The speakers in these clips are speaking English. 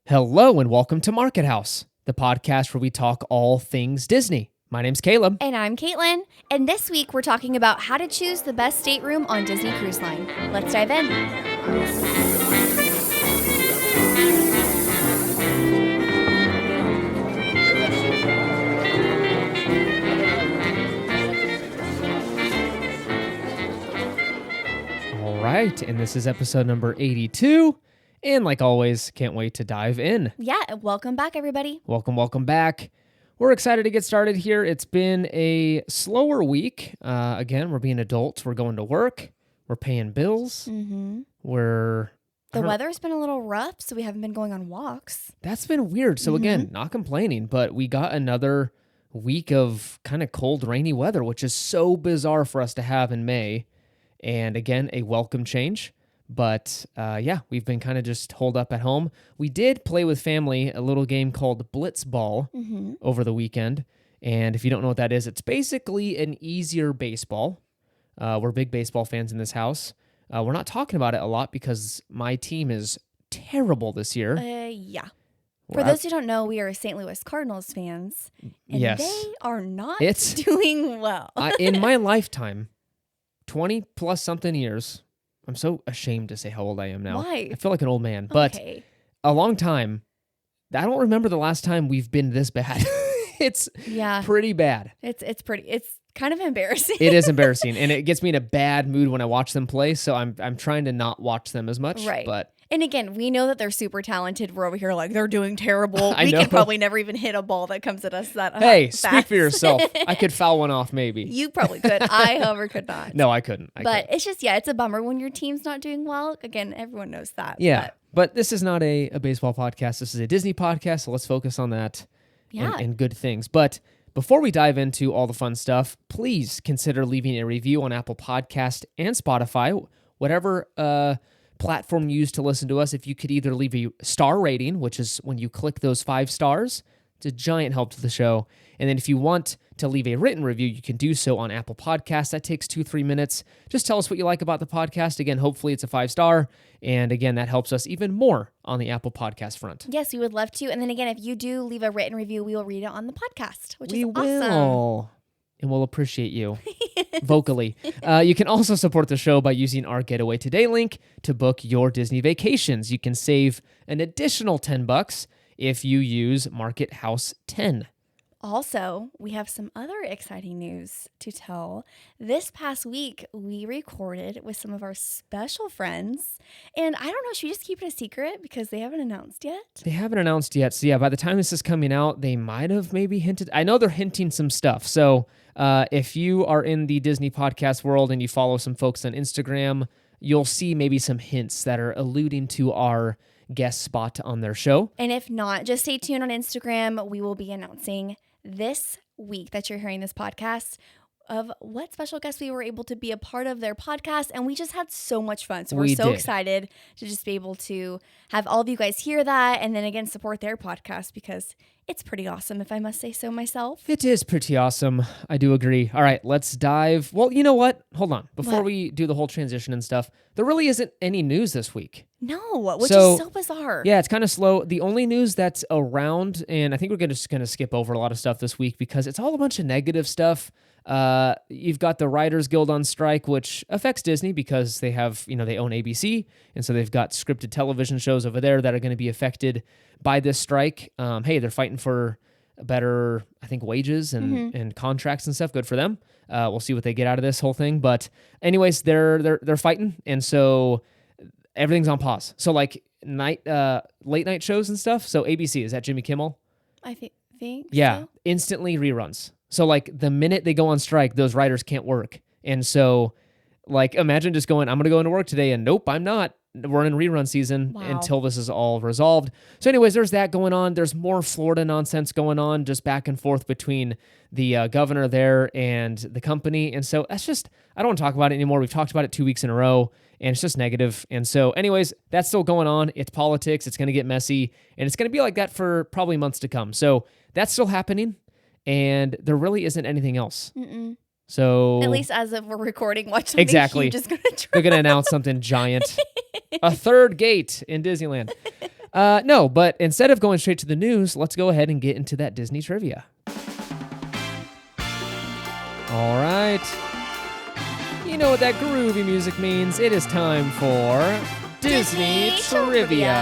Hello and welcome to Market House, the podcast where we talk all things Disney. My name's Caleb. And I'm Caitlin. And this week we're talking about how to choose the best stateroom on Disney Cruise Line. Let's dive in. All right, and this is episode number 82. And like always, can't wait to dive in. Yeah, welcome back, everybody. Welcome back. We're excited to get started here. It's been a slower week. Again, we're being adults. We're going to work. We're paying bills. Mm-hmm. The weather's been a little rough, so we haven't been going on walks. That's been weird. So again, not complaining, but we got another week of kind of cold, rainy weather, which is so bizarre for us to have in May. And again, a welcome change. But yeah, we've been kind of just holed up at home. We did play with family a little game called Blitzball over the weekend. And if you don't know what that is, it's basically an easier baseball. We're big baseball fans in this house. We're not talking about it a lot because my team is terrible this year. Yeah. For those who don't know, we are St. Louis Cardinals fans. And they are not doing well. In my lifetime, 20 plus something years, I'm so ashamed to say how old I am now. Why? I feel like an old man. But a long time, I don't remember the last time we've been this bad. It's pretty bad. It's kind of embarrassing. It is embarrassing, and it gets me in a bad mood when I watch them play, so I'm trying to not watch them as much. Right. But and again, we know that they're super talented. We're over here like, they're doing terrible. I We know. could probably never even hit a ball that comes at us that hey, fast. speak for yourself. I could foul one off maybe. You probably could. I, however, could not. No, I couldn't. But it's just, it's a bummer when your team's not doing well. Again, everyone knows that. Yeah, but this is not a baseball podcast. This is a Disney podcast, so let's focus on that and good things. But before we dive into all the fun stuff, please consider leaving a review on Apple Podcast and Spotify, whatever platform you use to listen to us. If you could either leave a star rating, which is when you click those 5 stars, it's a giant help to the show. And then if you want to leave a written review, you can do so on Apple Podcasts. That takes 2-3 minutes. Just tell us what you like about the podcast. Again, hopefully it's a 5-star. And again, that helps us even more on the Apple Podcast front. Yes, we would love to. And then again, if you do leave a written review, we will read it on the podcast, which is awesome. We will. And we'll appreciate you vocally. You can also support the show by using our Getaway Today link to book your Disney vacations. You can save an additional $10 if you use Market House 10. Also, we have some other exciting news to tell. This past week, we recorded with some of our special friends. And I don't know, should we just keep it a secret because they haven't announced yet? They haven't announced yet. So yeah, by the time this is coming out, they might have maybe hinted. I know they're hinting some stuff. So if you are in the Disney podcast world and you follow some folks on Instagram, you'll see maybe some hints that are alluding to our guest spot on their show. And if not, just stay tuned on Instagram. We will be announcing this week that you're hearing this podcast of what special guests we were able to be a part of their podcast, and we just had so much fun. So we're so excited to just be able to have all of you guys hear that and then again support their podcast because it's pretty awesome, if I must say so myself. It is pretty awesome. I do agree. All right, let's dive. Well, you know what? Hold on. Before we do the whole transition and stuff, there really isn't any news this week. No, which is so bizarre. Yeah, it's kind of slow. The only news that's around, and I think we're just going to skip over a lot of stuff this week because it's all a bunch of negative stuff. You've got the Writers Guild on strike, which affects Disney because they have, they own ABC, and so they've got scripted television shows over there that are going to be affected by this strike. Hey, they're fighting for better, I think, wages and contracts and stuff. Good for them. We'll see what they get out of this whole thing. But anyways, they're fighting, and so everything's on pause. So like late night shows and stuff. So ABC, is that Jimmy Kimmel? I think so. Instantly reruns. So like the minute they go on strike, those writers can't work. And so like imagine just going, I'm going to go into work today and nope, I'm not. We're in rerun season until this is all resolved. So anyways, there's that going on. There's more Florida nonsense going on, just back and forth between the governor there and the company. And so that's just, I don't want to talk about it anymore. We've talked about it 2 weeks in a row and it's just negative. And so anyways, that's still going on. It's politics. It's going to get messy and it's going to be like that for probably months to come. So that's still happening and there really isn't anything else. So at least as of we're recording, watch something exactly. huge is gonna They're going to announce something giant. A third gate in Disneyland. No, but instead of going straight to the news, let's go ahead and get into that Disney trivia. All right. You know what that groovy music means. It is time for Disney Trivia.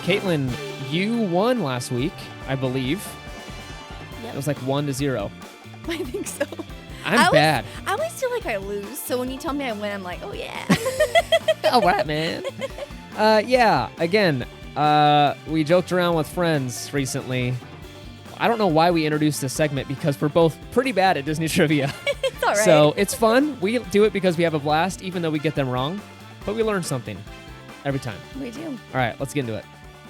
Caitlin, you won last week, I believe. Yep. It was like 1-0. I think so. I'm bad. I always feel like I lose, so when you tell me I win, I'm like, oh yeah. All right, man. Yeah, again, we joked around with friends recently. I don't know why we introduced this segment because we're both pretty bad at Disney trivia. It's all right. So it's fun. We do it because we have a blast, even though we get them wrong. But we learn something every time. We do. All right, let's get into it.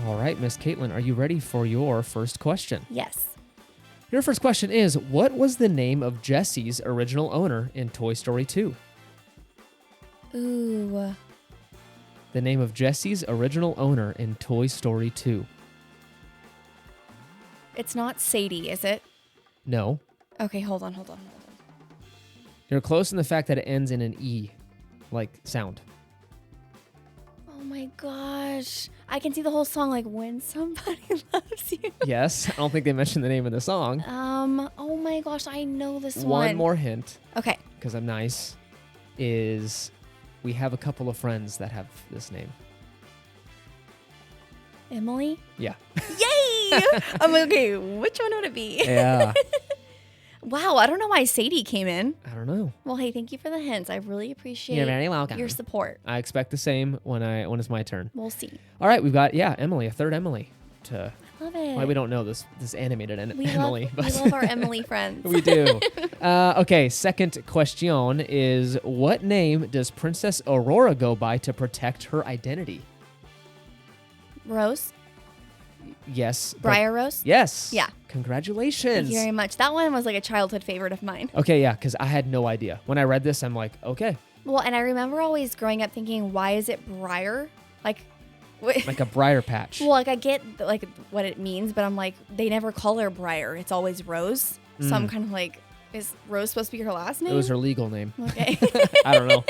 All right, Miss Caitlin, are you ready for your first question? Yes. Your first question is, what was the name of Jesse's original owner in Toy Story 2? Ooh. The name of Jesse's original owner in Toy Story 2. It's not Sadie, is it? No. Okay, hold on. You're close in the fact that it ends in an E, like sound. Oh my gosh. I can see the whole song like When Somebody Loves You. Yes, I don't think they mentioned the name of the song. Oh my gosh, I know this one. One more hint, Okay. because I'm nice, is we have a couple of friends that have this name. Emily? Yeah. Yay! I'm like, okay, which one would it be? Yeah. Wow, I don't know why Sadie came in. I don't know. Well, hey, thank you for the hints. I really appreciate You're very welcome. your support. I expect the same when it's my turn. We'll see. All right, we've got Emily, a third Emily. I love it. Why we don't know this animated Emily, we love our Emily friends. we do. Okay, second question is, what name does Princess Aurora go by to protect her identity? Rose? Yes. Briar Rose? Yes. Yeah. Congratulations. Thank you very much. That one was like a childhood favorite of mine. Okay, yeah, because I had no idea. When I read this, I'm like, okay. Well, and I remember always growing up thinking, why is it Briar? Like a briar patch. Well, like I get like what it means, but I'm like, they never call her Briar. It's always Rose. So I'm kind of like, is Rose supposed to be her last name? It was her legal name. Okay. I don't know.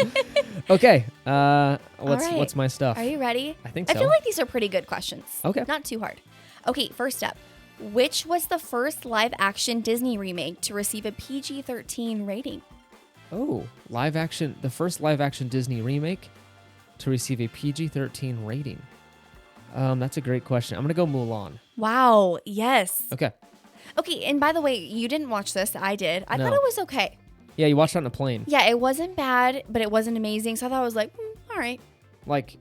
Okay. right. What's my stuff? Are you ready? I think so. I feel like these are pretty good questions. Okay. Not too hard. Okay, first up. Which was the first live-action Disney remake to receive a PG-13 rating? Oh, the first live-action Disney remake to receive a PG-13 rating. That's a great question. I'm going to go Mulan. Wow, yes. Okay. Okay, and by the way, you didn't watch this. I did. I thought it was okay. Yeah, you watched it on a plane. Yeah, it wasn't bad, but it wasn't amazing. So I thought it was like, all right. Like,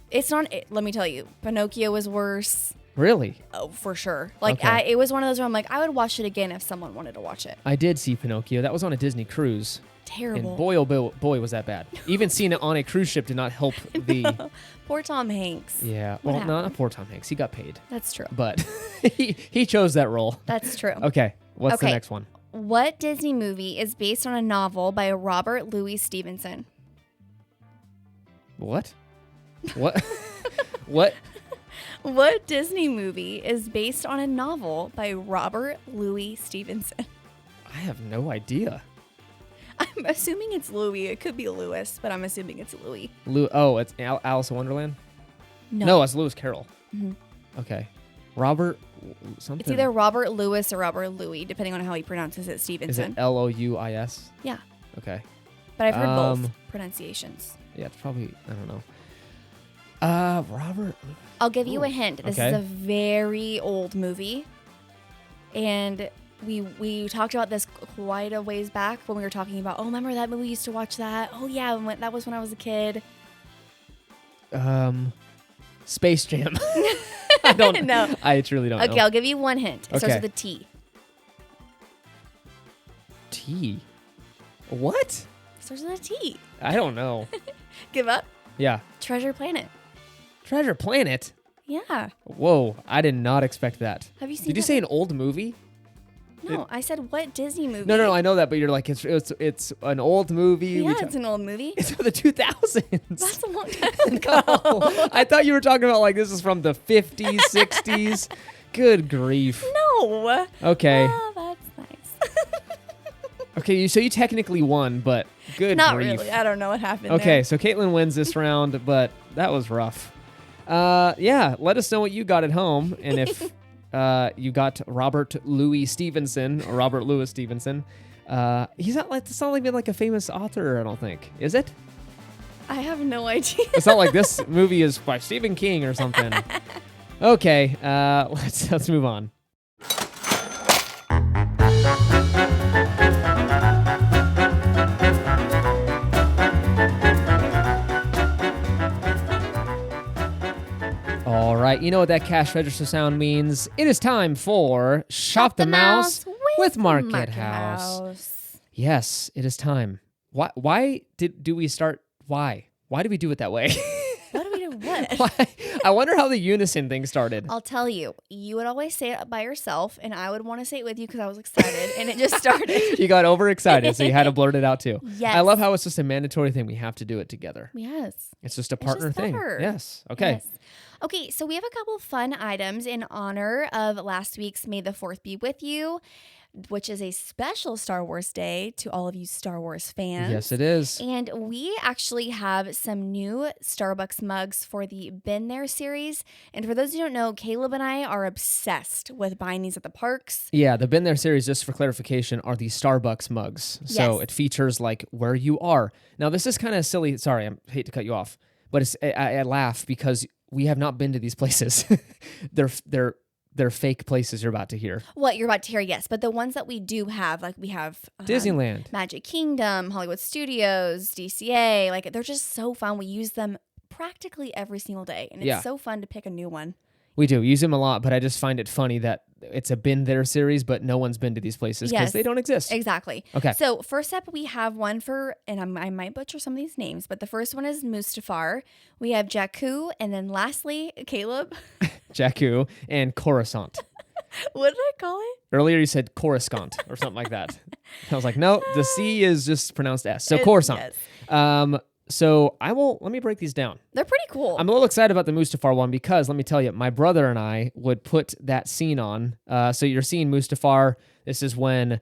It's not, let me tell you, Pinocchio was worse. really? Oh, for sure. Like, Okay. it was one of those where I'm like, I would watch it again if someone wanted to watch it. I did see Pinocchio. That was on a Disney cruise. Terrible. And boy, oh boy, was that bad. Even seeing it on a cruise ship did not help the... Poor Tom Hanks. Yeah. What Well, not happened? poor Tom Hanks. He got paid. That's true. But he chose that role. That's true. Okay. What's the Okay. next one? What Disney movie is based on a novel by Robert Louis Stevenson? What? What? What? What Disney movie is based on a novel by Robert Louis Stevenson? I have no idea. I'm assuming it's Louis. It could be Lewis, but I'm assuming it's Louis. It's Alice in Wonderland? No, it's Lewis Carroll. Mm-hmm. Okay. Robert something. It's either Robert Louis or Robert Louis, depending on how he pronounces it, Is Stevenson. it Louis? Yeah, Okay. but I've heard both pronunciations. Yeah, it's probably, I don't know. Robert. I'll give you a hint. This okay. is a very old movie. And we talked about this quite a ways back when we were talking about, oh, remember that movie? We used to watch that. Oh, yeah, that was when I was a kid. Space Jam. I don't know. I truly don't know. Okay, I'll give you one hint. It starts Okay. with a T. T. What? It starts with a T. I don't know. Give up. Yeah. Treasure Planet. Treasure Planet. Yeah. Whoa, I did not expect that. Have you seen Did you that? say an old movie? No, I said what Disney movie? No, I know that, but you're like, it's an old movie. Yeah, it's an old movie. It's from the 2000s. That's a long time ago. No, I thought you were talking about like this is from the 50s, 60s. Good grief. No. Okay. Oh, that's nice. Okay, so you technically won, but good Not grief. really. I don't know what happened Okay, there. so Caitlin wins this round, but that was rough. Yeah, let us know what you got at home, and if you got Robert Louis Stevenson or Robert Louis Stevenson. He's not like, it's not even like a famous author, I don't think. Is it? I have no idea. It's not like this movie is by Stephen King or something. Okay, let's move on. All right, you know what that cash register sound means. It is time for Shop the Mouse with Market House. Yes, it is time. Why do we start? Why did we do it that way? What do we do? What? Why? I wonder how the unison thing started. I'll tell you. You would always say it by yourself, and I would want to say it with you because I was excited, and it just started. You got overexcited, so you had to blurt it out too. Yes. I love how it's just a mandatory thing. We have to do it together. Yes. It's just a partner thing. Better. Yes. Okay. Yes. Okay, so we have a couple fun items in honor of last week's May the 4th Be With You, which is a special Star Wars day to all of you Star Wars fans. Yes, it is. And we actually have some new Starbucks mugs for the Been There series. And for those who don't know, Caleb and I are obsessed with buying these at the parks. Yeah, the Been There series, just for clarification, are the Starbucks mugs. So Yes. it features like where you are. Now, this is kind of silly. Sorry, I hate to cut you off, but I laugh because we have not been to these places. They're fake places you're about to hear. What you're about to hear, yes. But the ones that we do have, like we have Disneyland, Magic Kingdom, Hollywood Studios, DCA, like they're just so fun. We use them practically every single day. And it's so fun to pick a new one. We do use them a lot, but I just find it funny that it's a Been There series, but no one's been to these places because they don't exist. Exactly. Okay. So first up, we have one for, and I might butcher some of these names, but the first one is Mustafar. We have Jakku, and then lastly, Caleb. Jakku and Coruscant. What did I call it? Earlier you said Coruscant or something like that. I was like, no, the C is just pronounced S. So Coruscant. Yes. So let me break these down. They're pretty cool. I'm a little excited about the Mustafar one because let me tell you, my brother and I would put that scene on. So you're seeing Mustafar. This is when,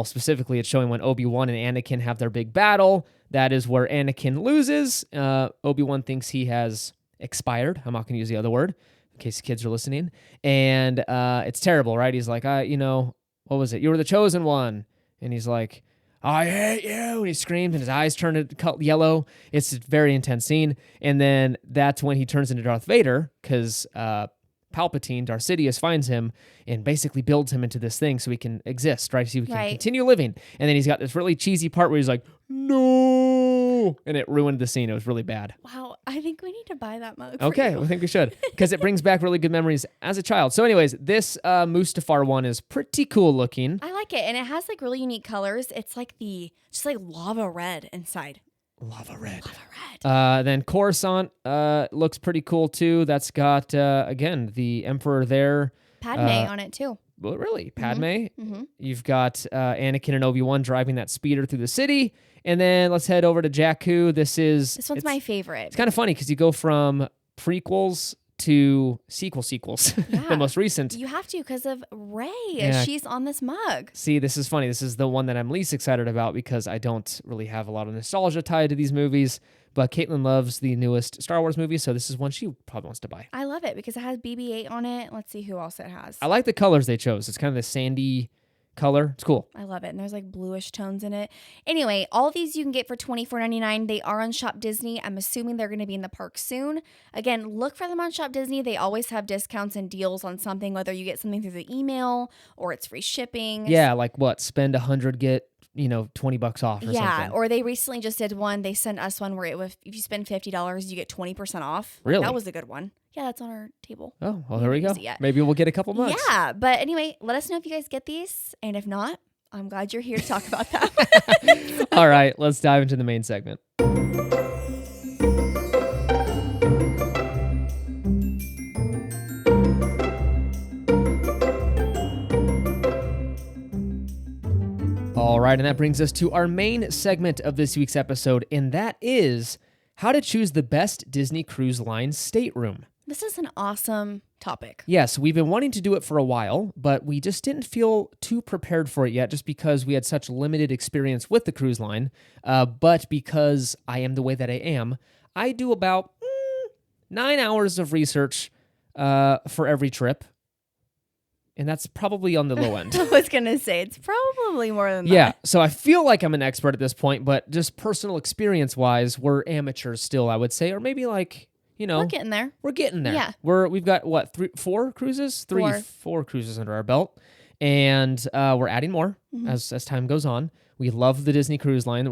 specifically it's showing when Obi-Wan and Anakin have their big battle. That is where Anakin loses. Obi-Wan thinks he has expired. I'm not going to use the other word in case kids are listening. And it's terrible, right? He's like, what was it? You were the chosen one. And he's like, I hate you. And he screams and his eyes turn yellow. It's a very intense scene. And then that's when he turns into Darth Vader because Palpatine, Darth Sidious, finds him and basically builds him into this thing so he can exist, right? So he can continue living. And then he's got this really cheesy part where he's like, no. And it ruined the scene. It was really bad. Wow. I think we need to buy that mug. Okay. I think we should because it brings back really good memories as a child. So anyways, this Mustafar one is pretty cool looking. I like it. And it has like really unique colors. It's like just like lava red inside. Lava red. Then Coruscant looks pretty cool too. That's got, again, the Emperor there. Padme on it too. Well, really? Padme? Mm-hmm. You've got Anakin and Obi-Wan driving that speeder through the city. And then let's head over to Jakku. This one's my favorite. It's kind of funny because you go from prequels to sequels. Yeah. The most recent. You have to because of Rey. Yeah. She's on this mug. See, this is funny. This is the one that I'm least excited about because I don't really have a lot of nostalgia tied to these movies. But Caitlin loves the newest Star Wars movie, so this is one she probably wants to buy. I love it because it has BB-8 on it. Let's see who else it has. I like the colors they chose. It's kind of the sandy color. It's cool. I love it. And there's like bluish tones in it. Anyway, all of these you can get for $24.99. They are on Shop Disney. I'm assuming they're going to be in the park soon. Again, look for them on Shop Disney. They always have discounts and deals on something, whether you get something through the email or it's free shipping. Yeah, like what? Spend $100, get $20 off or something. Yeah, or they recently just did one. They sent us one where if you spend $50, you get 20% off. Really? That was a good one. Yeah, that's on our table. Oh, well, there we go. Maybe we'll get a couple months. Yeah, but anyway, let us know if you guys get these. And if not, I'm glad you're here to talk about that. All right, let's dive into the main segment. All right, and that brings us to our main segment of this week's episode, and that is how to choose the best Disney Cruise Line stateroom. This is an awesome topic. Yes, we've been wanting to do it for a while, but we just didn't feel too prepared for it yet just because we had such limited experience with the cruise line. But because I am the way that I am, I do about 9 hours of research for every trip. And that's probably on the low end. I was going to say, it's probably more than that. Yeah, so I feel like I'm an expert at this point, but just personal experience-wise, we're amateurs still, I would say, or maybe like, we're getting there. We're getting there. Yeah. We've got, what, four cruises? Four cruises under our belt, and we're adding more as time goes on. We love the Disney Cruise Line.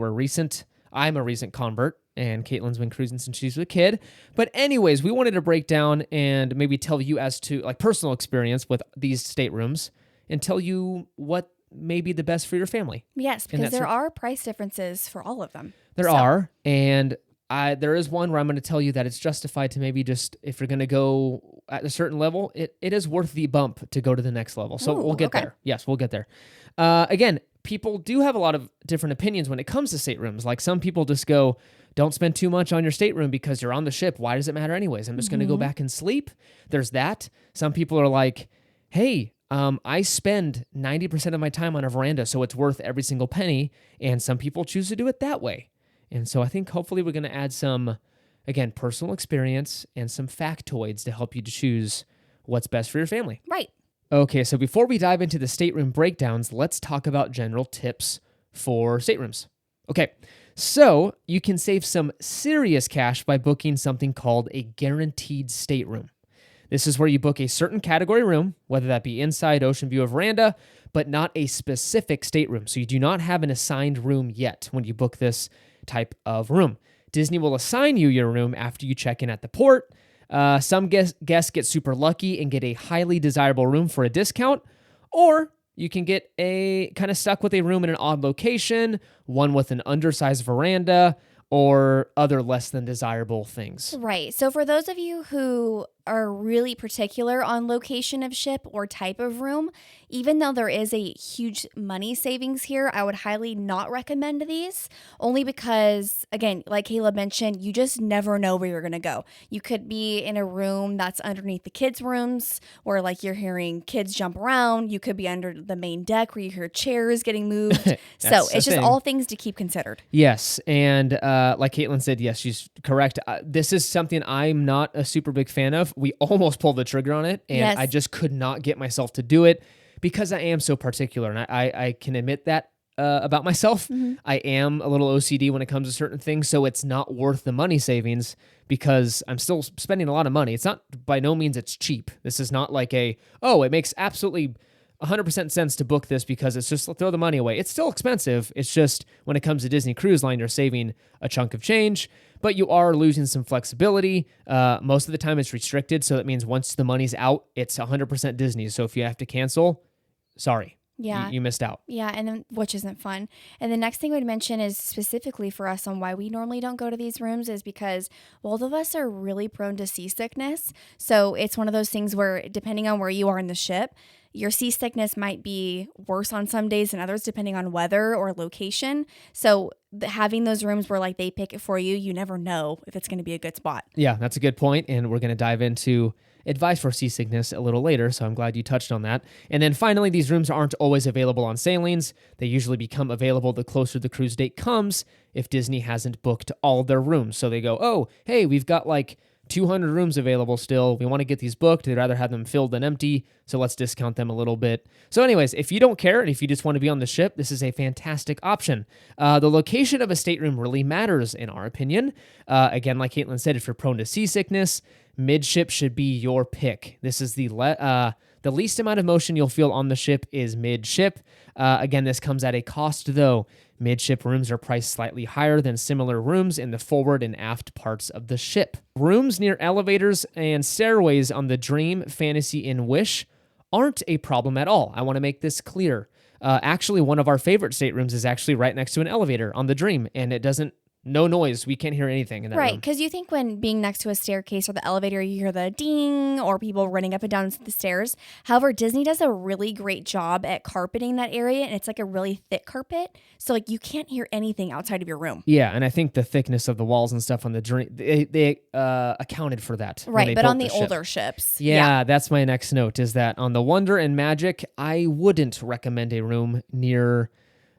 I'm a recent convert, and Caitlin's been cruising since she was a kid. But anyways, we wanted to break down and maybe tell you as to like personal experience with these staterooms and tell you what may be the best for your family. Yes, because there are price differences for all of them. There are, and there is one where I'm going to tell you that it's justified to maybe just, if you're going to go at a certain level, it is worth the bump to go to the next level. So we'll get there. Yes, we'll get there. Again, people do have a lot of different opinions when it comes to staterooms. Like some people just go, don't spend too much on your stateroom because you're on the ship. Why does it matter anyways? I'm just going to go back and sleep. There's that. Some people are like, hey, I spend 90% of my time on a veranda, so it's worth every single penny. And some people choose to do it that way. And so I think hopefully we're going to add some, again, personal experience and some factoids to help you to choose what's best for your family. Right. Okay, so before we dive into the stateroom breakdowns, let's talk about general tips for staterooms. Okay, so you can save some serious cash by booking something called a guaranteed stateroom. This is where you book a certain category room, whether that be inside, ocean view, or veranda, but not a specific stateroom. So you do not have an assigned room yet when you book this type of room. Disney will assign you your room after you check in at the port. Some guests get super lucky and get a highly desirable room for a discount, or you can get kind of stuck with a room in an odd location, one with an undersized veranda, or other less than desirable things. Right. So for those of you who are really particular on location of ship or type of room, even though there is a huge money savings here, I would highly not recommend these, only because, again, like Caleb mentioned, you just never know where you're going to go. You could be in a room that's underneath the kids' rooms where like you're hearing kids jump around. You could be under the main deck where you hear chairs getting moved. So it's just all things to keep considered. Yes. And like Caitlin said, yes, she's correct. This is something I'm not a super big fan of. We almost pulled the trigger on it, and I just could not get myself to do it because I am so particular, and I can admit that about myself. Mm-hmm. I am a little OCD when it comes to certain things, so it's not worth the money savings because I'm still spending a lot of money. It's not, by no means it's cheap. This is not like it makes absolutely 100% sense to book this because it's just throw the money away. It's still expensive. It's just when it comes to Disney Cruise Line, you're saving a chunk of change, but you are losing some flexibility. Most of the time it's restricted. So that means once the money's out, it's 100% Disney. So if you have to cancel, sorry. Yeah. You missed out. Yeah, and then which isn't fun. And the next thing we'd mention is specifically for us on why we normally don't go to these rooms is because both of us are really prone to seasickness. So it's one of those things where depending on where you are in the ship, your seasickness might be worse on some days than others depending on weather or location. So having those rooms where like they pick it for you, you never know if it's going to be a good spot. Yeah, that's a good point. And we're going to dive into advice for seasickness a little later, so I'm glad you touched on that. And then finally, these rooms aren't always available on sailings. They usually become available the closer the cruise date comes if Disney hasn't booked all their rooms. So they go, oh, hey, we've got like 200 rooms available still. We want to get these booked. They'd rather have them filled than empty, so let's discount them a little bit. So anyways, if you don't care and if you just want to be on the ship, this is a fantastic option. The location of a stateroom really matters, in our opinion. Again, like Caitlin said, if you're prone to seasickness, midship should be your pick. This is the least amount of motion you'll feel on the ship is midship. Again, this comes at a cost, though. Midship rooms are priced slightly higher than similar rooms in the forward and aft parts of the ship. Rooms near elevators and stairways on the Dream, Fantasy, and Wish aren't a problem at all. I want to make this clear. Actually, one of our favorite staterooms is actually right next to an elevator on the Dream, and it doesn't no noise. We can't hear anything in that room. Right, because you think when being next to a staircase or the elevator, you hear the ding or people running up and down the stairs. However, Disney does a really great job at carpeting that area, and it's like a really thick carpet. So like you can't hear anything outside of your room. Yeah, and I think the thickness of the walls and stuff on the Dream, they accounted for that. Right, but on the older ships. Yeah, that's my next note, is that on the Wonder and Magic, I wouldn't recommend a room near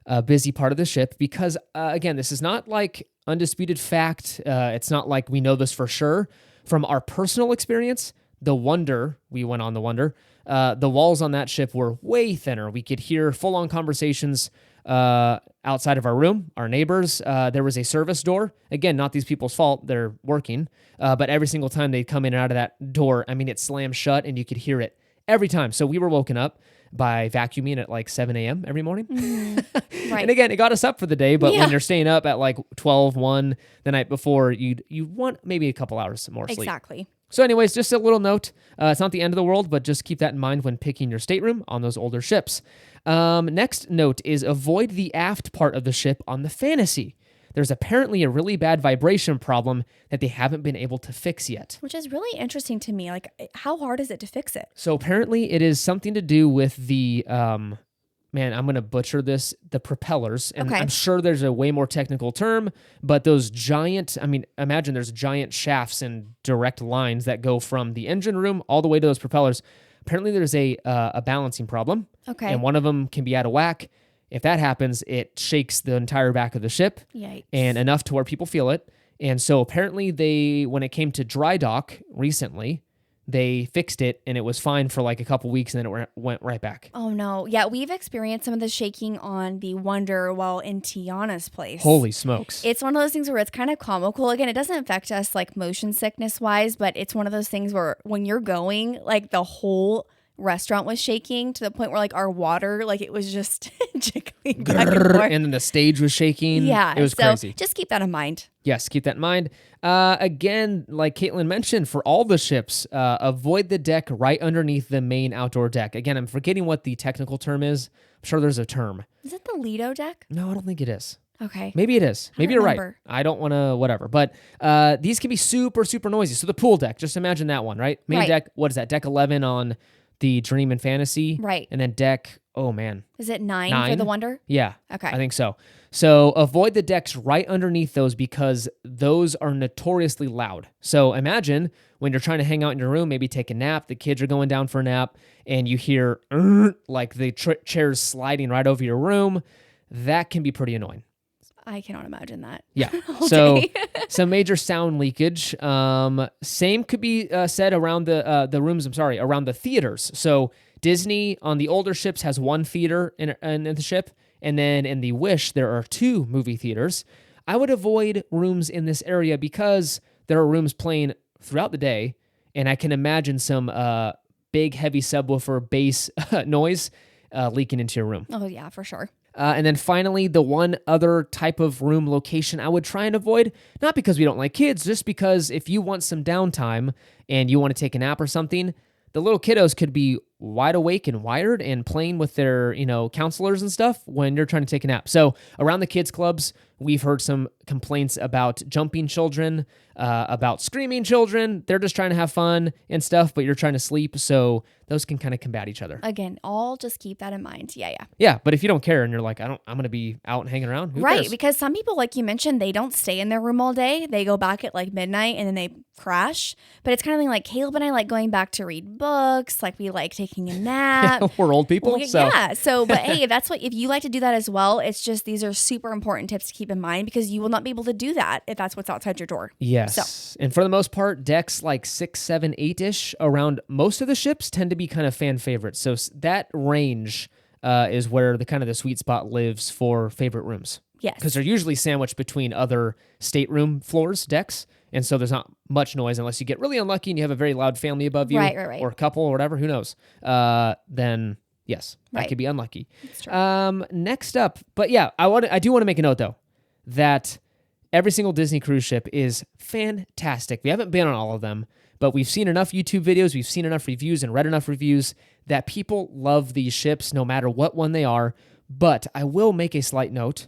a busy part of the ship because, again, this is not like undisputed fact. It's not like we know this for sure, from our personal experience, we went on the Wonder, the walls on that ship were way thinner. We could hear full-on conversations outside of our room, our neighbors. There was a service door. Again, not these people's fault. They're working. But every single time they'd come in and out of that door, I mean, it slammed shut and you could hear it every time. So we were woken up by vacuuming at like 7 a.m. every morning. Right. And again, it got us up for the day, but when you're staying up at like 12, 1 the night before, you want maybe a couple hours more sleep. Exactly. So anyways, just a little note. It's not the end of the world, but just keep that in mind when picking your stateroom on those older ships. Next note is avoid the aft part of the ship on the Fantasy. There's apparently a really bad vibration problem that they haven't been able to fix yet. Which is really interesting to me. Like, how hard is it to fix it? So apparently it is something to do with the, I'm going to butcher this, the propellers. And I'm sure there's a way more technical term, but those giant, imagine there's giant shafts and direct lines that go from the engine room all the way to those propellers. Apparently there's a balancing problem. Okay. And one of them can be out of whack. If that happens, it shakes the entire back of the ship. Yikes. And enough to where people feel it. And so apparently when it came to dry dock recently, they fixed it and it was fine for like a couple weeks and then it went right back. Oh no. Yeah, we've experienced some of the shaking on the Wonder while in Tiana's place. Holy smokes. It's one of those things where it's kind of comical. Again, it doesn't affect us like motion sickness wise, but it's one of those things where when you're going, like the whole restaurant was shaking to the point where like our water, like it was just jiggling back and forth. And then the stage was shaking. Yeah. It was crazy. Just keep that in mind. Yes, keep that in mind. Again, like Caitlin mentioned, for all the ships, avoid the deck right underneath the main outdoor deck. Again, I'm forgetting what the technical term is. I'm sure there's a term. Is it the Lido deck? No, I don't think it is. Okay. Maybe it is. Maybe you're right. I don't want to, whatever. But these can be super, super noisy. So the pool deck, just imagine that one, right? Main deck, what is that? Deck 11 on the Dream and Fantasy. Right. And then deck, oh man. Is it 9 for the Wonder? Yeah. Okay. I think so. So avoid the decks right underneath those because those are notoriously loud. So imagine when you're trying to hang out in your room, maybe take a nap, the kids are going down for a nap, and you hear like the chairs sliding right over your room. That can be pretty annoying. I cannot imagine that. Yeah. So some major sound leakage. Same could be said around the rooms, around the theaters. So Disney on the older ships has one theater in the ship. And then in the Wish, there are 2 movie theaters. I would avoid rooms in this area because there are rooms playing throughout the day. And I can imagine some big, heavy subwoofer bass noise leaking into your room. Oh, yeah, for sure. And then finally, the one other type of room location I would try and avoid, not because we don't like kids, just because if you want some downtime and you want to take a nap or something, the little kiddos could be wide awake and wired and playing with their, counselors and stuff when you're trying to take a nap. So around the kids clubs, we've heard some complaints about jumping children, about screaming children. They're just trying to have fun and stuff, but you're trying to sleep. So those can kind of combat each other. Again, all just keep that in mind. Yeah. Yeah, but if you don't care and you're like, I'm going to be out and hanging around, who cares? Because some people, like you mentioned, they don't stay in their room all day. They go back at like midnight and then they crash. But it's kind of like Caleb and I like going back to read books. Like we like taking a nap. We're old people. Yeah. So, but hey, if you like to do that as well, it's just, these are super important tips to keep in mind because you will not be able to do that if that's what's outside your door. Yes. So. And for the most part, decks like 6, 7, 8-ish around most of the ships tend to be kind of fan favorites. So that range is where the sweet spot lives for favorite rooms. Yes. Because they're usually sandwiched between other stateroom floors, decks. And so there's not much noise unless you get really unlucky and you have a very loud family above you. Right. Or a couple or whatever, who knows. Then yes, that could be unlucky. That's true. Next up, but yeah, I do want to make a note though, that every single Disney cruise ship is fantastic. We haven't been on all of them, but we've seen enough YouTube videos, we've seen enough reviews and read enough reviews that people love these ships no matter what one they are. But I will make a slight note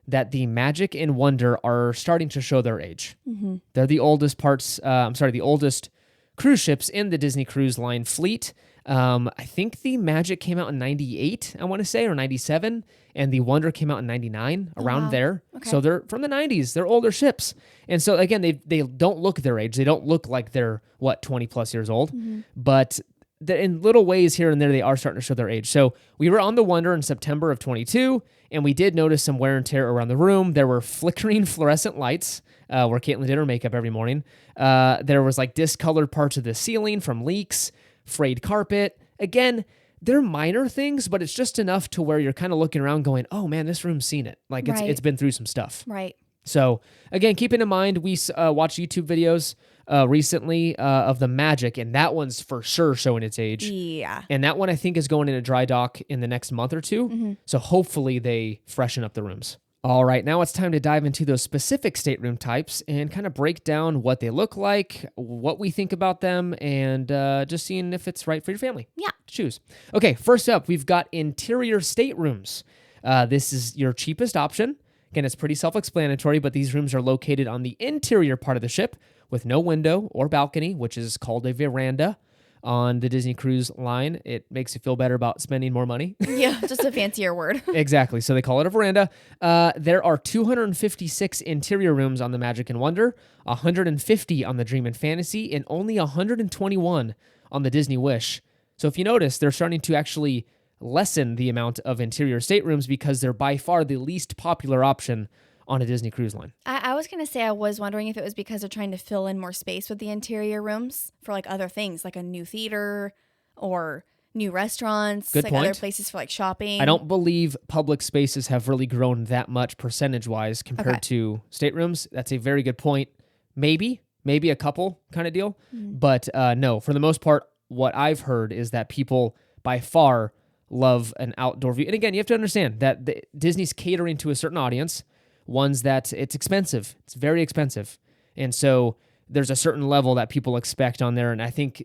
that the Magic and Wonder are starting to show their age. Mm-hmm. They're the oldest the oldest cruise ships in the Disney Cruise Line fleet. I think the Magic came out in 98, I want to say, or 97, and the Wonder came out in 99, around there. Okay. So they're from the 90s. They're older ships. And so, again, they don't look their age. They don't look like they're, 20-plus years old. Mm-hmm. But in little ways here and there, they are starting to show their age. So we were on the Wonder in September of 22, and we did notice some wear and tear around the room. There were flickering fluorescent lights where Caitlin did her makeup every morning. There was like discolored parts of the ceiling from leaks, frayed carpet. Again, they're minor things, but it's just enough to where you're kind of looking around going, oh man, this room's seen it. Like it's been through some stuff. Right. So again, keeping in mind, we watched YouTube videos recently of the Magic, and that one's for sure showing its age. Yeah. And that one I think is going in a dry dock in the next month or two. So hopefully they freshen up the rooms. All right, now it's time to dive into those specific stateroom types and kind of break down what they look like, what we think about them, and just seeing if it's right for your family. Yeah. Choose. Okay, first up, we've got interior staterooms. This is your cheapest option. Again, it's pretty self-explanatory, but these rooms are located on the interior part of the ship with no window or balcony, which is called a veranda. On the Disney Cruise Line, it makes you feel better about spending more money. Yeah, just a fancier word. Exactly. So they call it a veranda. There are 256 interior rooms on the Magic and Wonder, 150 on the Dream and Fantasy, and only 121 on the Disney Wish. So if you notice, they're starting to actually lessen the amount of interior staterooms because they're by far the least popular option on a Disney Cruise Line. I was going to say, I was wondering if it was because they're trying to fill in more space with the interior rooms for like other things, like a new theater or new restaurants, Good like point. other places for like shopping. I don't believe public spaces have really grown that much percentage-wise compared to staterooms. That's a very good point. Maybe a couple kind of deal. But no, for the most part, what I've heard is that people by far love an outdoor view. And again, you have to understand that Disney's catering to a certain audience, ones that it's expensive. It's very expensive. And so there's a certain level that people expect on there. And I think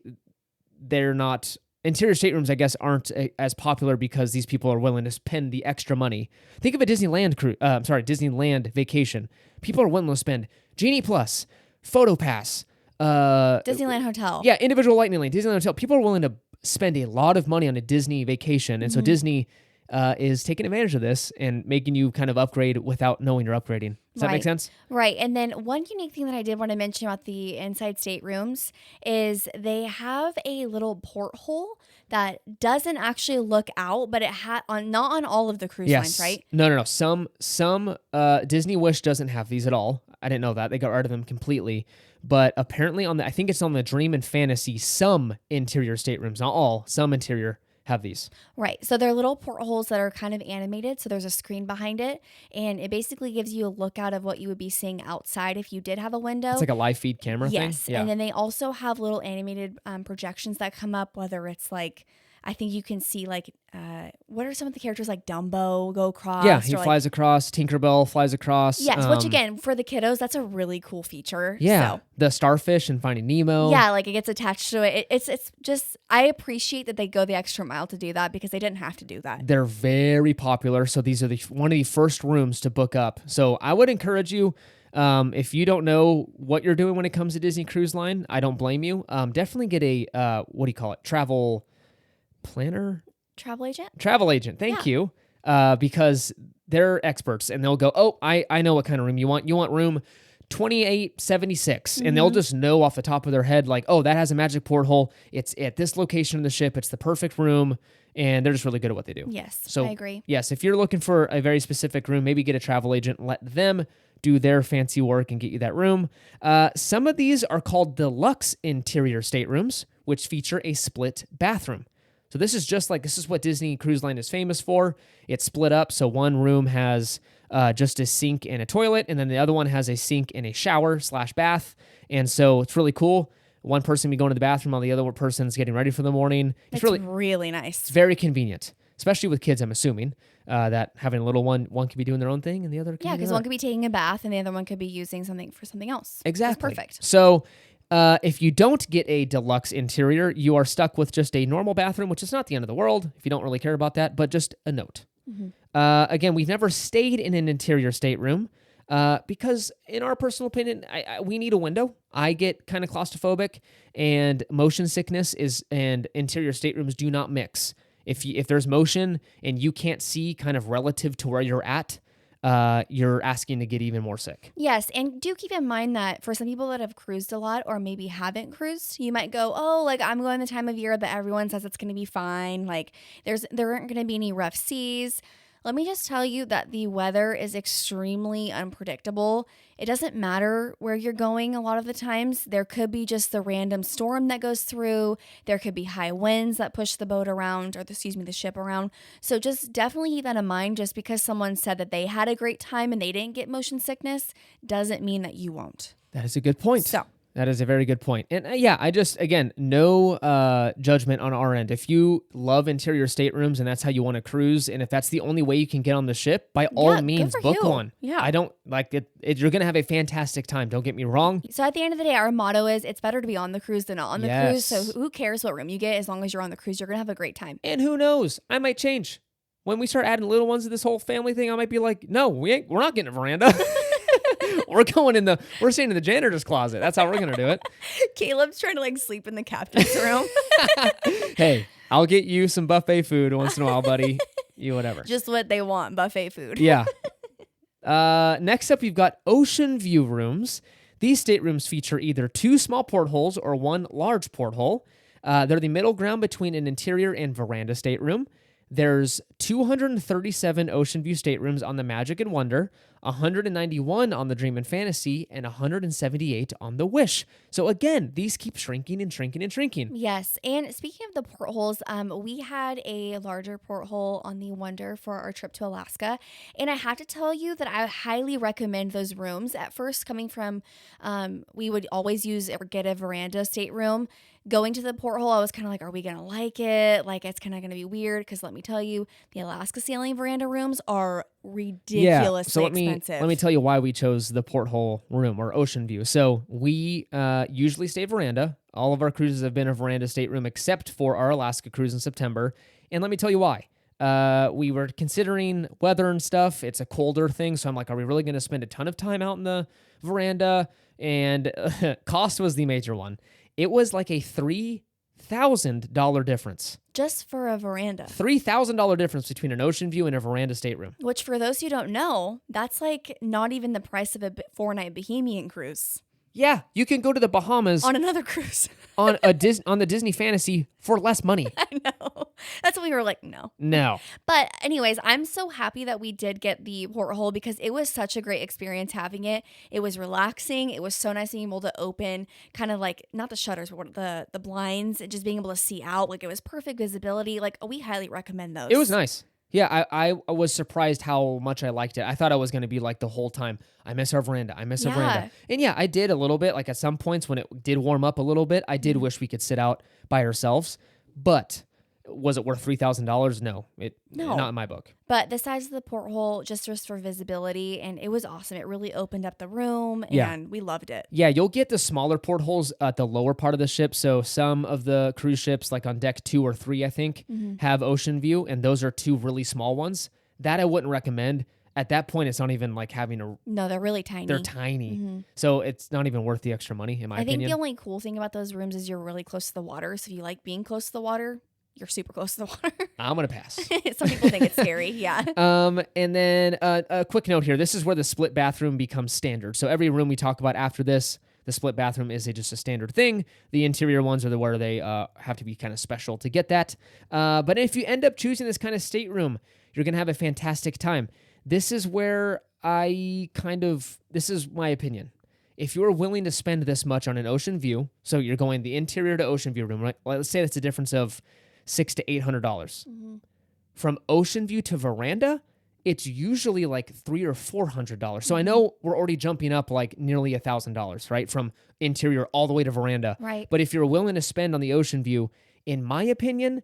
they're not... Interior staterooms, I guess, aren't as popular because these people are willing to spend the extra money. Think of a Disneyland vacation. People are willing to spend Genie Plus, Photo Pass, Disneyland Hotel. Yeah, individual Lightning Lane, Disneyland Hotel. People are willing to spend a lot of money on a Disney vacation. And so Disney is taking advantage of this and making you kind of upgrade without knowing you're upgrading. Does that make sense? Right. And then one unique thing that I did want to mention about the inside staterooms is they have a little porthole that doesn't actually look out, but it had not on all of the cruise lines, right? No. Some Disney Wish doesn't have these at all. I didn't know that. They got rid of them completely. But apparently I think it's on the Dream and Fantasy, some interior staterooms, not all, some interior have these. Right. So they're little portholes that are kind of animated. So there's a screen behind it. And it basically gives you a look out of what you would be seeing outside if you did have a window. It's like a live feed camera thing? Yes. Yeah. And then they also have little animated projections that come up, whether it's like, I think you can see like, what are some of the characters like Dumbo go across? Yeah, he flies across. Tinkerbell flies across. Yes, which again, for the kiddos, that's a really cool feature. Yeah, so. The starfish and Finding Nemo. Yeah, like it gets attached to it. It's just, I appreciate that they go the extra mile to do that because they didn't have to do that. They're very popular. So these are one of the first rooms to book up. So I would encourage you, if you don't know what you're doing when it comes to Disney Cruise Line, I don't blame you. Definitely get a, what do you call it? Travel planner? Travel agent. Thank you. Because they're experts and they'll go, oh, I know what kind of room you want. You want room 2876. And they'll just know off the top of their head, like, oh, that has a magic porthole. It's at this location of the ship. It's the perfect room. And they're just really good at what they do. Yes, so, I agree. Yes, if you're looking for a very specific room, maybe get a travel agent, let them do their fancy work and get you that room. Some of these are called deluxe interior staterooms, which feature a split bathroom. So this is what Disney Cruise Line is famous for. It's split up, so one room has just a sink and a toilet, and then the other one has a sink and a shower/bath. And so it's really cool. One person be going to the bathroom while the other person's getting ready for the morning. It's really nice. It's very convenient, especially with kids, I'm assuming, that having a little one could be doing their own thing and the other could be because one could be taking a bath and the other one could be using something for something else. Exactly. That's perfect. So if you don't get a deluxe interior, you are stuck with just a normal bathroom, which is not the end of the world if you don't really care about that, but just a note. Again, we've never stayed in an interior stateroom because in our personal opinion, we need a window. I get kind of claustrophobic, and motion sickness and interior staterooms do not mix. If there's motion and you can't see kind of relative to where you're at, you're asking to get even more sick. Yes, and do keep in mind that for some people that have cruised a lot or maybe haven't cruised, you might go, oh, like I'm going the time of year that everyone says it's going to be fine. Like there aren't going to be any rough seas. Let me just tell you that the weather is extremely unpredictable. It doesn't matter where you're going a lot of the times. There could be just the random storm that goes through. There could be high winds that push the boat around, or the ship around. So just definitely keep that in mind. Just because someone said that they had a great time and they didn't get motion sickness doesn't mean that you won't. That is a good point. So that is a very good point. And I just, again, no judgment on our end. If you love interior staterooms and that's how you want to cruise, and if that's the only way you can get on the ship, by all means, book one. Yeah. I don't like it. You're going to have a fantastic time. Don't get me wrong. So at the end of the day, our motto is it's better to be on the cruise than not on the cruise. So who cares what room you get? As long as you're on the cruise, you're going to have a great time. And who knows? I might change. When we start adding little ones to this whole family thing, I might be like, no, we're not getting a veranda. We're staying in the janitor's closet. That's how we're going to do it. Caleb's trying to sleep in the captain's room. Hey, I'll get you some buffet food once in a while, buddy. You whatever. Just what they want, buffet food. Yeah. Next up, you've got ocean view rooms. These staterooms feature either 2 small portholes or 1 large porthole. They're the middle ground between an interior and veranda stateroom. There's 237 ocean view staterooms on the Magic and Wonder, 191 on the Dream and Fantasy, and 178 on the Wish. So again, these keep shrinking and shrinking and shrinking. Yes, and speaking of the portholes, we had a larger porthole on the Wonder for our trip to Alaska, and I have to tell you that I highly recommend those rooms. At first, coming from, we would always use or get a veranda stateroom. Going to the porthole, I was kind of like, are we going to like it? Like, it's kind of going to be weird because let me tell you, the Alaska sailing veranda rooms are ridiculously expensive. Let me tell you why we chose the porthole room or ocean view. So we usually stay veranda. All of our cruises have been a veranda stateroom except for our Alaska cruise in September. And let me tell you why. We were considering weather and stuff. It's a colder thing. So I'm like, are we really going to spend a ton of time out in the veranda? And cost was the major one. It was like a $3,000 difference. Just for a veranda. $3,000 difference between an ocean view and a veranda stateroom. Which, for those who don't know, that's like not even the price of a 4-night Bohemian cruise. Yeah, you can go to the Bahamas on another cruise on the Disney Fantasy for less money. I know. That's when we were like, no. But anyways, I'm so happy that we did get the porthole because it was such a great experience having it. It was relaxing. It was so nice being able to open kind of like, not the shutters, but the blinds, and just being able to see out. Like, it was perfect visibility. Like, we highly recommend those. It was nice. Yeah, I was surprised how much I liked it. I thought I was going to be like the whole time, I miss our veranda. I miss our veranda. And yeah, I did a little bit. Like at some points when it did warm up a little bit, I did wish we could sit out by ourselves. But was it worth $3,000? No, not in my book. But the size of the porthole just for visibility, and it was awesome. It really opened up the room, and we loved it. Yeah, you'll get the smaller portholes at the lower part of the ship. So some of the cruise ships, like on deck 2 or 3, I think, have ocean view, and those are 2 really small ones. That I wouldn't recommend. At that point, it's not even like having a... No, they're really tiny. They're tiny. So it's not even worth the extra money, in my opinion. I think the only cool thing about those rooms is you're really close to the water. So if you like being close to the water, you're super close to the water. I'm going to pass. Some people think it's scary. Yeah. And then a quick note here. This is where the split bathroom becomes standard. So every room we talk about after this, the split bathroom is just a standard thing. The interior ones are where they have to be kind of special to get that. But if you end up choosing this kind of stateroom, you're going to have a fantastic time. This is where this is my opinion. If you're willing to spend this much on an ocean view, so you're going the interior to ocean view room, right? Let's say that's a difference of $600 to $800. From ocean view to veranda, it's usually like $300 or $400. So I know we're already jumping up like nearly $1,000, right? From interior all the way to veranda. Right. But if you're willing to spend on the ocean view, in my opinion,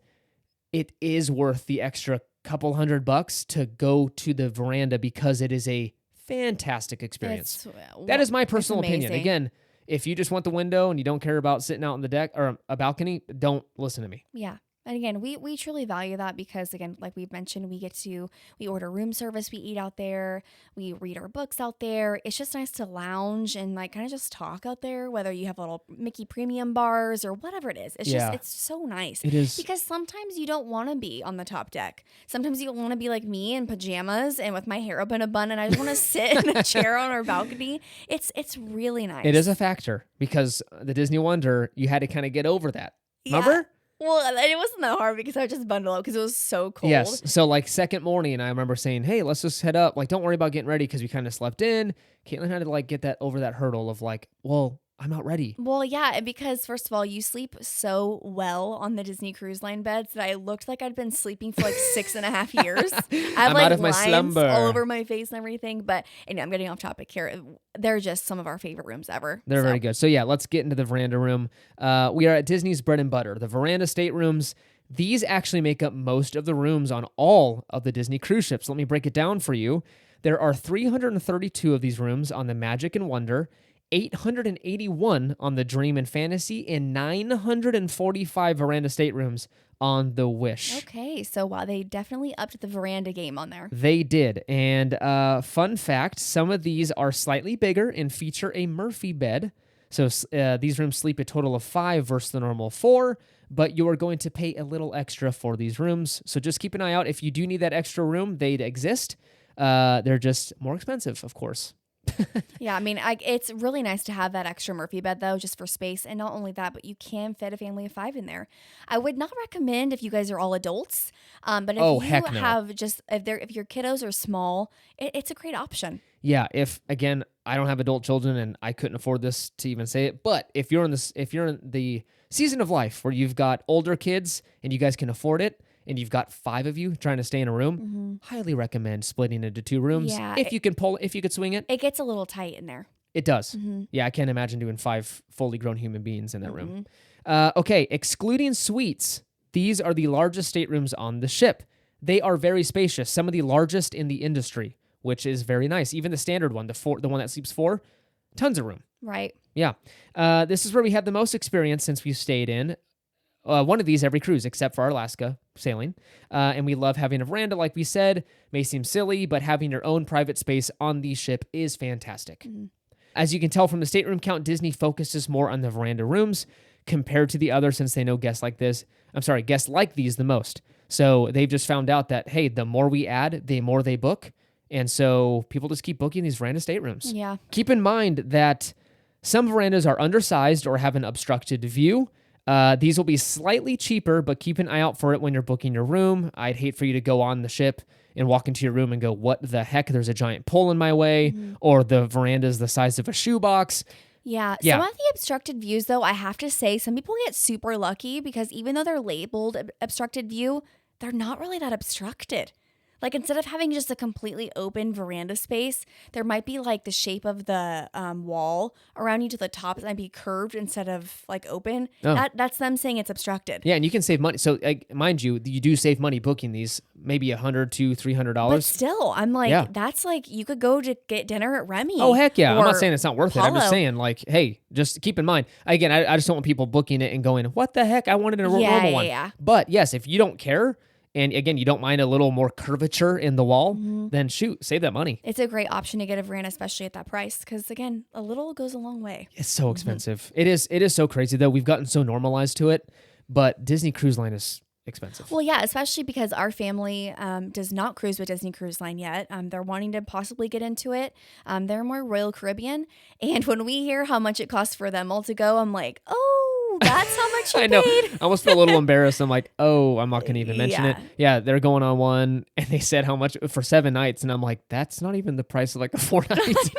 it is worth the extra couple $100 to go to the veranda because it is a fantastic experience. That is my personal opinion. Again, if you just want the window and you don't care about sitting out on the deck or a balcony, don't listen to me. Yeah. And again, we truly value that because, again, like we've mentioned, we order room service, we eat out there, we read our books out there. It's just nice to lounge and like kind of just talk out there, whether you have little Mickey premium bars or whatever it is. It's it's so nice. It is. Because sometimes you don't want to be on the top deck. Sometimes you want to be like me in pajamas and with my hair up in a bun and I just want to sit in a chair on our balcony. It's really nice. It is a factor because the Disney Wonder, you had to kind of get over that. Remember? Well, it wasn't that hard because I just bundled up because it was so cold. Yes. So like second morning, I remember saying, hey, let's just head up. Like, don't worry about getting ready because we kind of slept in. Caitlin had to like get that over that hurdle of like, well, I'm not ready. Well, yeah, because first of all, you sleep so well on the Disney Cruise Line beds that I looked like I'd been sleeping for like 6.5 years. I have I'm like out of my lines slumber. all over my face and everything. But anyway, I'm getting off topic here. They're just some of our favorite rooms ever. They're very good. So yeah, let's get into the veranda room. We are at Disney's Bread and Butter, the veranda staterooms. These actually make up most of the rooms on all of the Disney cruise ships. Let me break it down for you. There are 332 of these rooms on the Magic and Wonder, 881 on the Dream and Fantasy, and 945 veranda staterooms on the Wish. Okay, so wow, they definitely upped the veranda game on there. They did. And fun fact, some of these are slightly bigger and feature a Murphy bed. So these rooms sleep a total of 5 versus the normal 4, but you are going to pay a little extra for these rooms. So just keep an eye out. If you do need that extra room, they exist. They're just more expensive, of course. Yeah, I mean, it's really nice to have that extra Murphy bed, though, just for space. And not only that, but you can fit a family of 5 in there. I would not recommend if you guys are all adults. But if you heck no. have just, if your kiddos are small, it's a great option. Yeah, if again, I don't have adult children and I couldn't afford this to even say it, but if you're in the season of life where you've got older kids and you guys can afford it, and you've got 5 of you trying to stay in a room, highly recommend splitting into 2 rooms. Yeah, if you could swing it. It gets a little tight in there. It does. Yeah, I can't imagine doing 5 fully grown human beings in that room. Okay, excluding suites, these are the largest staterooms on the ship. They are very spacious, some of the largest in the industry, which is very nice. Even the standard one, the one that sleeps 4, tons of room. Right. Yeah. This is where we had the most experience since we stayed in. One of these every cruise, except for our Alaska sailing. And we love having a veranda, like we said. May seem silly, but having your own private space on the ship is fantastic. As you can tell from the stateroom count, Disney focuses more on the veranda rooms compared to the others since they know guests like these the most. So they've just found out that, hey, the more we add, the more they book. And so people just keep booking these veranda staterooms. Yeah. Keep in mind that some verandas are undersized or have an obstructed view. These will be slightly cheaper, but keep an eye out for it when you're booking your room. I'd hate for you to go on the ship and walk into your room and go, what the heck? There's a giant pole in my way, or the veranda is the size of a shoebox. Yeah. Some of the obstructed views, though, I have to say, some people get super lucky because even though they're labeled obstructed view, they're not really that obstructed. Like, instead of having just a completely open veranda space, there might be like the shape of the wall around you to the top that might be curved instead of like open. Oh. That's them saying it's obstructed. Yeah, and you can save money. So, mind you do save money booking these, maybe $100 to $300. But still, I'm like, that's like you could go to get dinner at Remy. Oh, heck yeah. I'm not saying it's not worth it. I'm just saying, like, hey, just keep in mind. Again, I just don't want people booking it and going, what the heck? I wanted a normal one. Yeah. But yes, if you don't care, and again, you don't mind a little more curvature in the wall, then shoot, save that money. It's a great option to get a veranda, especially at that price, because again, a little goes a long way. It's so expensive. It is so crazy, though. We've gotten so normalized to it, but Disney Cruise Line is expensive. Well, yeah, especially because our family does not cruise with Disney Cruise Line yet. They're wanting to possibly get into it. They're more Royal Caribbean. And when we hear how much it costs for them all to go, I'm like, oh, that's how much you I know. paid. I almost feel a little embarrassed. I'm like, oh, I'm not going to even mention it. Yeah, they're going on one, and they said how much for 7 nights, and I'm like, that's not even the price of like a 4 nights.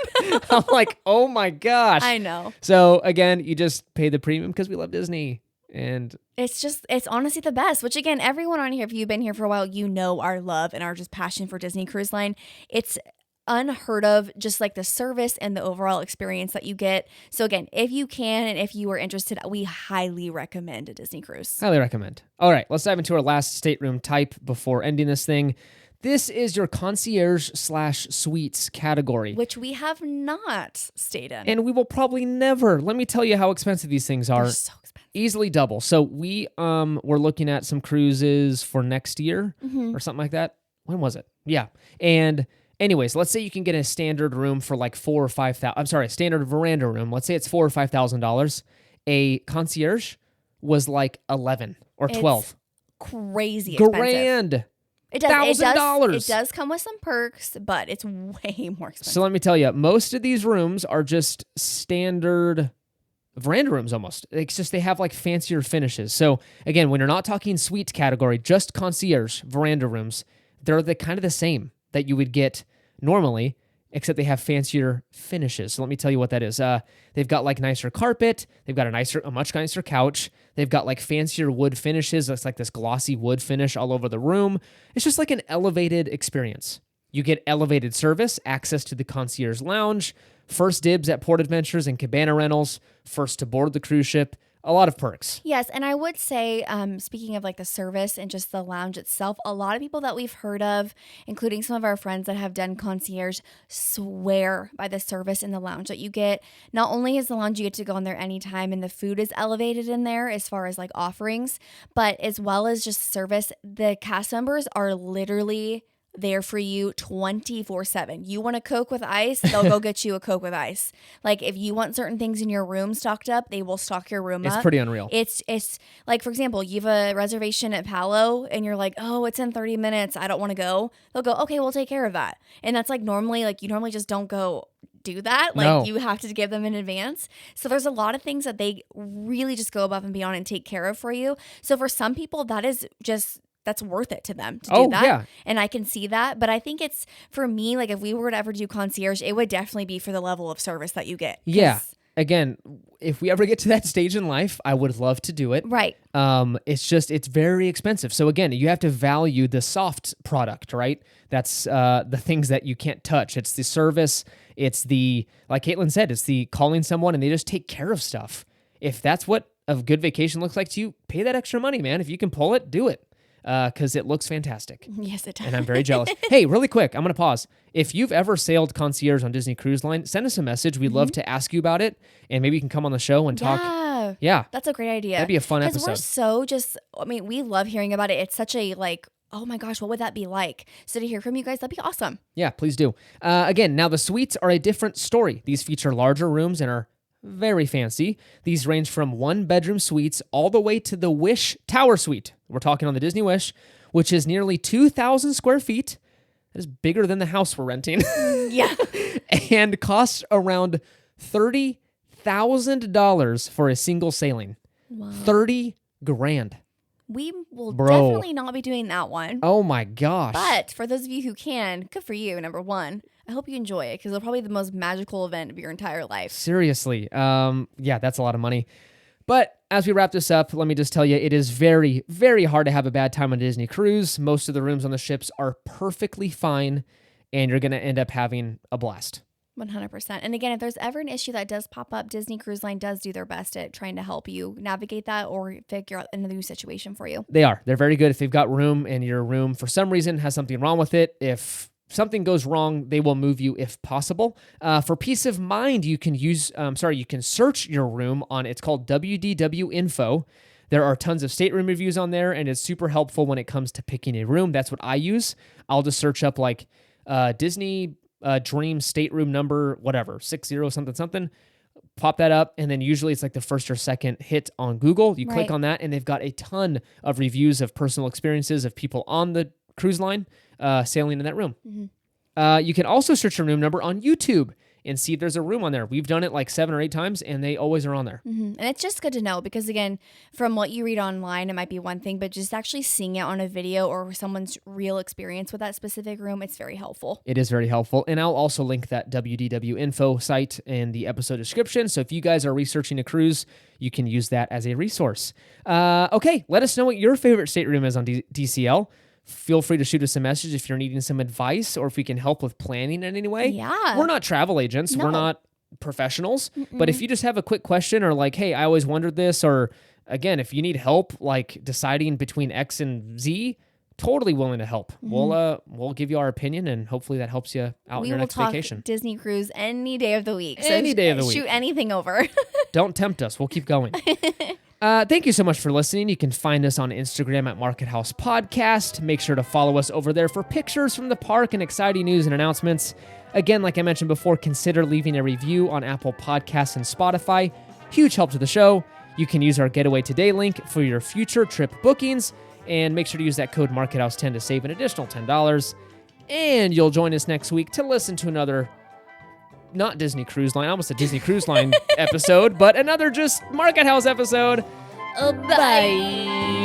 I'm like, oh my gosh. I know. So again, you just pay the premium because we love Disney. And it's honestly the best, which again, everyone on here, if you've been here for a while, you know our love and our just passion for Disney Cruise Line. It's unheard of, just like the service and the overall experience that you get. So again, if you can and if you are interested, we highly recommend a Disney cruise. Highly recommend. All right, let's dive into our last stateroom type before ending this thing. This is your concierge/suites category, which we have not stayed in. And we will probably never. Let me tell you how expensive these things are. They're so expensive. Easily double. So we were looking at some cruises for next year or something like that. When was it? Yeah. And anyways, let's say you can get a standard room for like $4,000 or $5,000. I'm sorry, a standard veranda room. Let's say it's $4,000 or $5,000. A concierge was like 11 or 12. It's crazy expensive. Grand. It does. $1,000. It does come with some perks, but it's way more expensive. So let me tell you, most of these rooms are just standard veranda rooms almost. It's just they have like fancier finishes. So again, when you're not talking suite category, just concierge veranda rooms, they're the kind of the same that you would get normally, except they have fancier finishes. So let me tell you what that is. They've got like nicer carpet. They've got a much nicer couch. They've got like fancier wood finishes. It's like this glossy wood finish all over the room. It's just like an elevated experience. You get elevated service, access to the concierge lounge, first dibs at port adventures and cabana rentals, first to board the cruise ship. A lot of perks. Yes, and I would say, speaking of like the service and just the lounge itself, a lot of people that we've heard of, including some of our friends that have done concierge, swear by the service in the lounge that you get. Not only is the lounge, you get to go in there anytime and the food is elevated in there as far as like offerings, but as well as just service, the cast members are literally there for you 24/7. You want a Coke with ice, they'll go get you a Coke with ice. Like if you want certain things in your room stocked up, they will stock your room up. It's pretty unreal. It's like, for example, you have a reservation at Palo and you're like, oh, it's in 30 minutes. I don't want to go. They'll go, okay, we'll take care of that. And that's like normally, like you normally just don't go do that. Like No. you have to give them in advance. So there's a lot of things that they really just go above and beyond and take care of for you. So for some people, that's worth it to them to do that. Yeah. And I can see that. But I think it's, for me, like if we were to ever do concierge, it would definitely be for the level of service that you get. Yeah. Again, if we ever get to that stage in life, I would love to do it. Right. It's very expensive. So again, you have to value the soft product, right? That's the things that you can't touch. It's the service. It's the, like Caitlin said, it's the calling someone and they just take care of stuff. If that's what a good vacation looks like to you, pay that extra money, man. If you can pull it, do it. Because it looks fantastic. Yes, it does. And I'm very jealous. Hey, really quick, I'm going to pause. If you've ever sailed concierge on Disney Cruise Line, send us a message. We'd love to ask you about it, and maybe you can come on the show and talk. Yeah. That's a great idea. That'd be a fun Because episode. we love hearing about it. It's such a like, oh my gosh, what would that be like? So to hear from you guys, that'd be awesome. Yeah, please do. Again, now the suites are a different story. These feature larger rooms and are very fancy. These range from one-bedroom suites all the way to the Wish Tower Suite. We're talking on the Disney Wish, which is nearly 2,000 square feet. That is bigger than the house we're renting. Yeah. And costs around $30,000 for a single sailing. Wow. 30 grand. We will Bro. definitely not be doing that one. Oh my gosh. But for those of you who can, good for you, number one. I hope you enjoy it because it'll probably be the most magical event of your entire life. Seriously. Yeah, that's a lot of money. But as we wrap this up, let me just tell you, it is very, very hard to have a bad time on a Disney cruise. Most of the rooms on the ships are perfectly fine, and you're going to end up having a blast. 100%. And again, if there's ever an issue that does pop up, Disney Cruise Line does do their best at trying to help you navigate that or figure out a new situation for you. They are. They're very good. If they've got room and your room for some reason has something wrong with it, if something goes wrong, they will move you if possible. For peace of mind, you can you can search your room on, it's called WDW Info. There are tons of stateroom reviews on there, and it's super helpful when it comes to picking a room. That's what I use. I'll just search up like Disney Dream stateroom number, whatever, 60 something, pop that up, and then usually it's like the first or second hit on Google. You click on that, and they've got a ton of reviews of personal experiences of people on the cruise line sailing in that room. Mm-hmm. You can also search your room number on YouTube and see if there's a room on there. We've done it like 7 or 8 times, and they always are on there. Mm-hmm. And it's just good to know because, again, from what you read online, it might be one thing, but just actually seeing it on a video or someone's real experience with that specific room, it's very helpful. It is very helpful. And I'll also link that WDW Info site in the episode description. So if you guys are researching a cruise, you can use that as a resource. Okay, let us know what your favorite stateroom is on DCL. Feel free to shoot us a message if you're needing some advice or if we can help with planning in any way. Yeah. We're not travel agents. No. We're not professionals. But if you just have a quick question or like, hey, I always wondered this, or again, if you need help like deciding between X and Z, totally willing to help. We'll give you our opinion, and hopefully that helps you out in your next vacation. Disney cruise any day of the week. Any day of the week. Shoot anything over. Don't tempt us. We'll keep going. Thank you so much for listening. You can find us on Instagram at Market House Podcast. Make sure to follow us over there for pictures from the park and exciting news and announcements. Again, like I mentioned before, consider leaving a review on Apple Podcasts and Spotify. Huge help to the show. You can use our Getaway Today link for your future trip bookings, and make sure to use that code MarketHouse10 to save an additional $10. And you'll join us next week to listen to another not Disney Cruise Line, almost a Disney Cruise Line episode, but another just Market House episode. Bye.